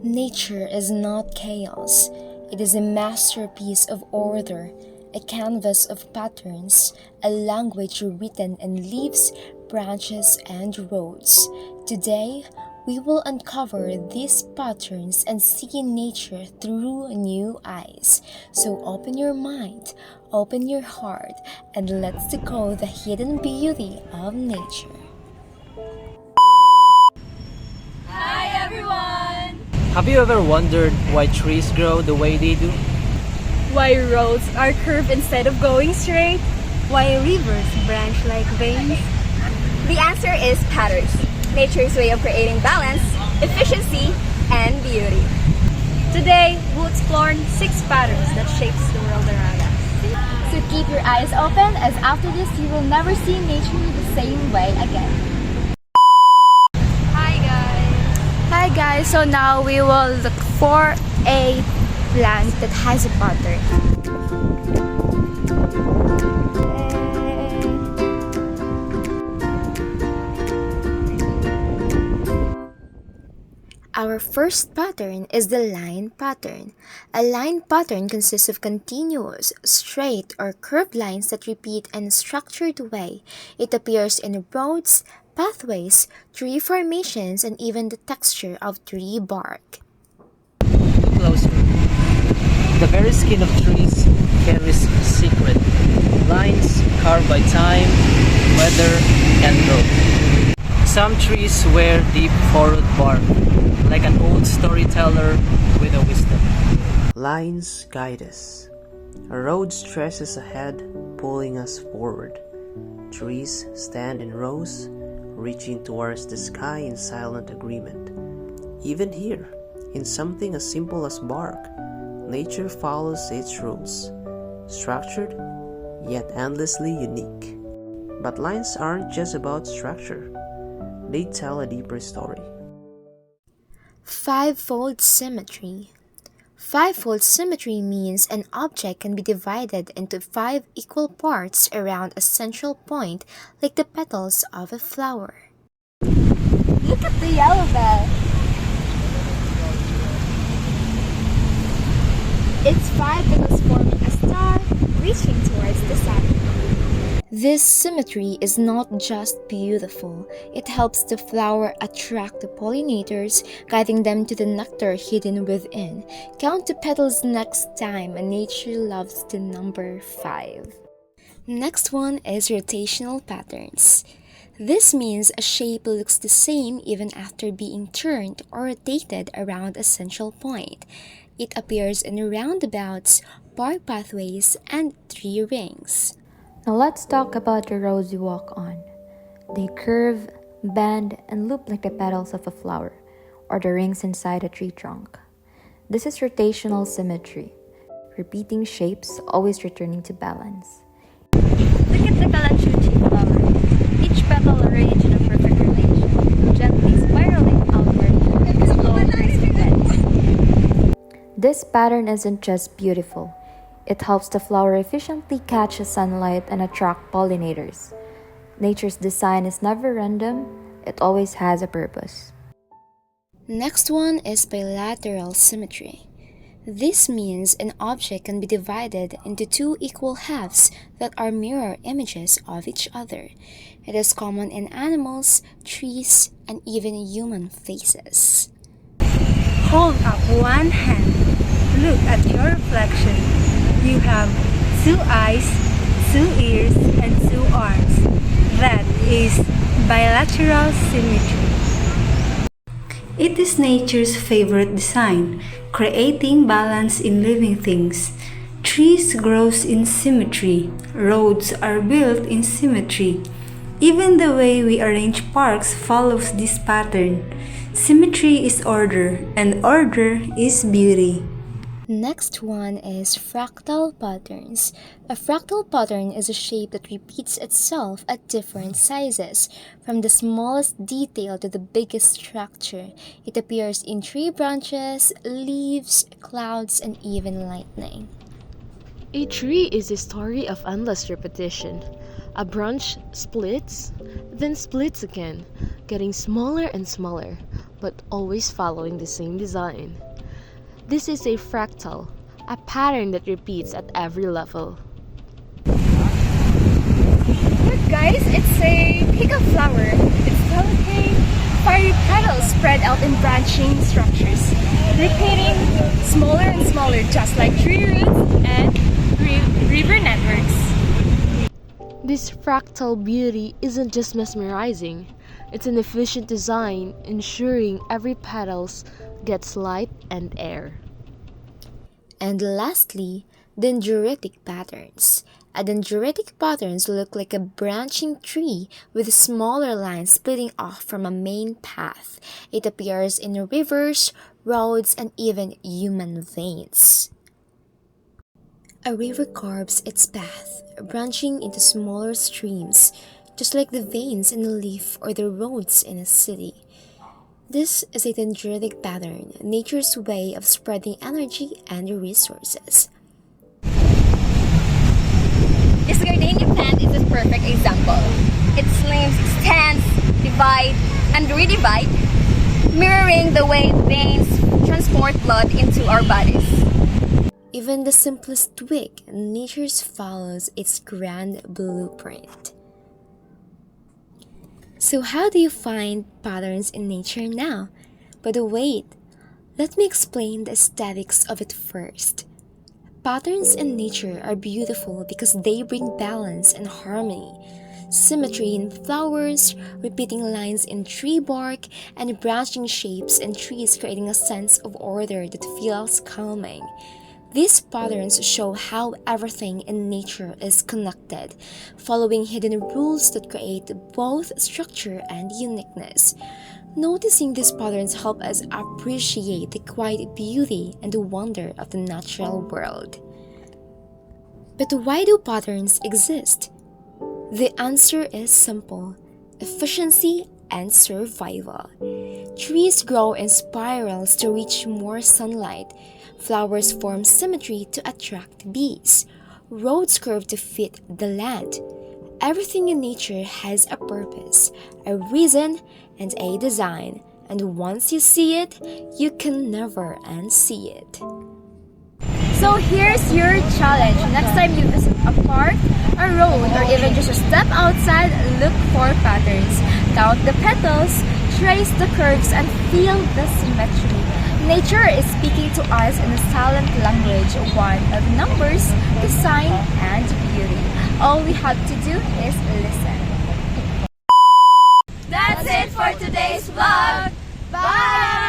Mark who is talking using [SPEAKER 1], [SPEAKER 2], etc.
[SPEAKER 1] Nature is not chaos, it is a masterpiece of order, a canvas of patterns, a language written in leaves, branches, and roads. Today, we will uncover these patterns and see nature through new eyes. So open your mind, open your heart, and let's decode the hidden beauty of nature.
[SPEAKER 2] Hi everyone!
[SPEAKER 3] Have you ever wondered why trees grow the way they do?
[SPEAKER 2] Why roads are curved instead of going straight?
[SPEAKER 4] Why rivers branch like veins?
[SPEAKER 5] The answer is patterns, nature's way of creating balance, efficiency, and beauty.
[SPEAKER 2] Today, we'll explore 6 patterns that shapes the world around us.
[SPEAKER 5] So keep your eyes open, as after this you will never see nature the same way again.
[SPEAKER 4] Hi guys, so now we will look for a plant that has a pattern.
[SPEAKER 1] Our first pattern is the line pattern. A line pattern consists of continuous, straight, or curved lines that repeat in a structured way. It appears in roads, pathways, tree formations, and even the texture of tree bark.
[SPEAKER 3] Look closer. The very skin of trees carries a secret. Lines carved by time, weather, and growth. Some trees wear deep furrowed bark, like an old storyteller with a wisdom.
[SPEAKER 6] Lines guide us. A road stresses ahead, pulling us forward. Trees stand in rows, reaching towards the sky in silent agreement. Even here, in something as simple as bark, nature follows its rules, structured yet endlessly unique. But lines aren't just about structure, they tell a deeper story.
[SPEAKER 1] Fivefold symmetry. Fivefold symmetry means an object can be divided into 5 equal parts around a central point, like the petals of a flower.
[SPEAKER 5] Look at the yellow bell. Its 5 petals forming a star reaching towards the sun.
[SPEAKER 1] This symmetry is not just beautiful, it helps the flower attract the pollinators, guiding them to the nectar hidden within. Count the petals next time, and nature loves the number 5. Next one is rotational patterns. This means a shape looks the same even after being turned or rotated around a central point. It appears in roundabouts, park pathways, and tree rings.
[SPEAKER 4] Now let's talk about the roads you walk on. They curve, bend, and loop like the petals of a flower, or the rings inside a tree trunk. This is rotational symmetry, repeating shapes, always returning to balance.
[SPEAKER 2] Look at the Kalanchuchi flower. Each petal arranged in a perfect relation, gently spiraling outward as slow crisp bends.
[SPEAKER 4] This pattern isn't just beautiful. It helps the flower efficiently catch the sunlight and attract pollinators. Nature's design is never random, it always has a purpose.
[SPEAKER 1] Next one is bilateral symmetry. This means an object can be divided into 2 equal halves that are mirror images of each other. It is common in animals, trees, and even human faces.
[SPEAKER 7] Hold up one hand. Look at your reflection. You have 2 eyes, 2 ears, and 2 arms. That is bilateral symmetry. It is nature's favorite design, creating balance in living things. Trees grow in symmetry. Roads are built in symmetry. Even the way we arrange parks follows this pattern. Symmetry is order, and order is beauty.
[SPEAKER 1] Next one is fractal patterns. A fractal pattern is a shape that repeats itself at different sizes, from the smallest detail to the biggest structure. It appears in tree branches, leaves, clouds, and even lightning.
[SPEAKER 8] A tree is a story of endless repetition. A branch splits, then splits again, getting smaller and smaller, but always following the same design. This is a fractal, a pattern that repeats at every level.
[SPEAKER 5] Look guys, it's a pickup flower. It's delicate, fiery petals spread out in branching structures, repeating smaller and smaller just like tree roots and river networks.
[SPEAKER 8] This fractal beauty isn't just mesmerizing, it's an efficient design ensuring every petals gets light and air.
[SPEAKER 1] And lastly, dendritic patterns. A dendritic patterns look like a branching tree with smaller lines splitting off from a main path. It appears in rivers, roads, and even human veins. A river carves its path, branching into smaller streams, just like the veins in a leaf or the roads in a city. This is a dendritic pattern, nature's way of spreading energy and resources.
[SPEAKER 5] This gardenia plant is a perfect example. Its limbs extend, divide, and redivide, mirroring the way veins transport blood into our bodies.
[SPEAKER 1] Even the simplest twig, nature follows its grand blueprint. So how do you find patterns in nature now? But wait, let me explain the aesthetics of it first. Patterns in nature are beautiful because they bring balance and harmony. Symmetry in flowers, repeating lines in tree bark, and branching shapes in trees creating a sense of order that feels calming. These patterns show how everything in nature is connected, following hidden rules that create both structure and uniqueness. Noticing these patterns help us appreciate the quiet beauty and the wonder of the natural world. But why do patterns exist? The answer is simple: efficiency and survival. Trees grow in spirals to reach more sunlight. Flowers form symmetry to attract bees. Roads curve to fit the land. Everything in nature has a purpose, a reason, and a design. And once you see it, you can never unsee it.
[SPEAKER 5] So here's your challenge. Next time you visit a park, a road, or even just a step outside, look for patterns. Count the petals, trace the curves, and feel the symmetry. Nature is speaking to us in a silent language, one of numbers, design, and beauty. All we have to do is listen. That's it for today's vlog. Bye!